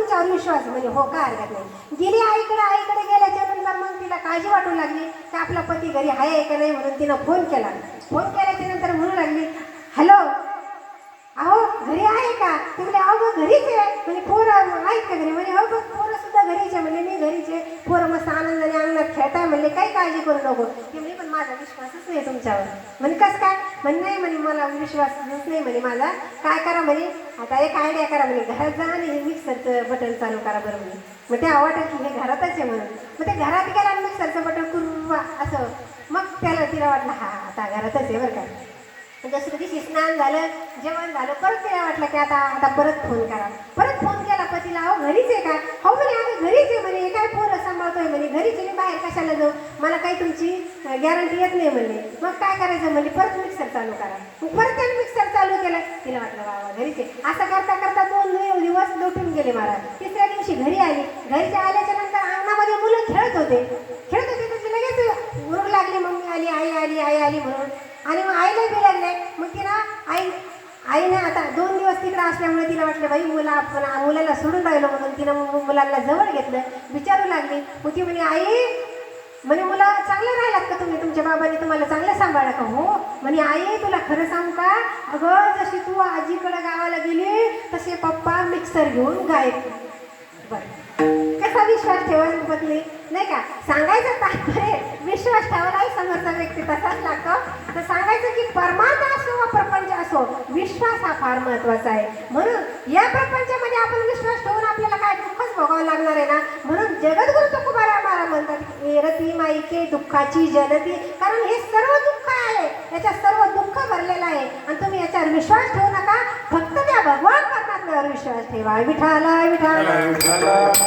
तुमच्यावर विश्वास म्हणजे हो का हरकत नाही. गेली आईकडे गेल्याच्या नंतर मग तिला काळजी वाटू लागली की आपला पती घरी आहे का नाही म्हणून तिनं फोन केल्याच्या नंतर म्हणू लागली हॅलो अहो घरी आहे का? ते म्हणे अहो मग घरीच आहे म्हणजे पोरं आहेत का घरी? म्हणे हो बघ पोरं सुद्धा घरीच आहे म्हणजे मी घरीच आहे, पोरं मस्त आनंदाने अंगणात खेळताय म्हणले काही काळजी करू नको. ते म्हणे पण माझा विश्वासच नाही तुमच्यावर. म्हणे कसं काय? म्हणे नाही म्हणे मला विश्वासच नाही म्हणे माझा. काय करा म्हणे आता एक आयडिया करा म्हणे घरात जा आणि हे मिक्सरचं बटन चालू करा बरं म्हणे. मग ते वाटत की हे घरातच आहे म्हणून. मग ते घरात गेला आणि मिक्सरचं बटन कुर्वा असं मग तिला वाटलं हा आता घरातच आहे बरं का. जसं दिवशी स्नान झालं जेवण झालं परत तिला वाटलं की आता परत फोन करा. परत फोन केला पतीला अहो घरीच आहे का? हो म्हणे आम्ही घरीच आहे म्हणे काय पोरं सांभाळतोय म्हणे घरीच आहे बाहेर कशाला जाऊ मला काही तुमची गॅरंटी येत नाही म्हणले. मग काय करायचं म्हणले परत मिक्सर चालू करा. मग परत त्याने मिक्सर चालू केलं. तिला वाटलं बाबा घरीच आहे. असं करता करता 2 दिवस लोटून गेले महाराज. तिसऱ्या दिवशी घरी आली. घरच्या आल्याच्या नंतर अंगणामध्ये मुलं खेळत होते तर ती लगेच ओरडू लागली मम्मी आई आली म्हणून. आणि मग आईला बी लागले. मग तिला आईने आता 2 दिवस तिकडे असल्यामुळे तिला वाटलं बाई मुलाला सोडून राहिलो म्हणून तिनं मुलाला जवळ घेतलं. विचारू लागली. मग ती म्हणे आई म्हणे मुलं चांगलं राहिलात का तुम्ही? तुमच्या बाबांनी तुम्हाला चांगलं सांभाळलं का? हो म्हणे आई तुला खरं सांगू का अगं जशी तू आजीकडे गावाला गेली तसे पप्पा मिक्सर घेऊन गायब. बरं कसा विश्वास ठेवायला पत्नी नाही का? सांगायचं तात्पर्य विश्वास ठेवायलाही समोरचा व्यक्ती तसाच लागतो. तर सांगायचं की परमात्मा असो वा प्रपंच असो विश्वास हा फार महत्वाचा आहे. म्हणून या प्रपंचामध्ये आपण विश्वास ठेवून आपल्याला काय दुःखच भोगावं लागणार आहे ना. म्हणून जगद्गुरु तुकोबाराय महाराज म्हणतात एरती माईके दुःखाची जनती. कारण हे सर्व दुःख आहे याच्यात सर्व दुःख भरलेलं आहे आणि तुम्ही याच्यावर विश्वास ठेवू नका. फक्त त्या भगवान परमात्म्यावर विश्वास ठेवा. विठाला विठाला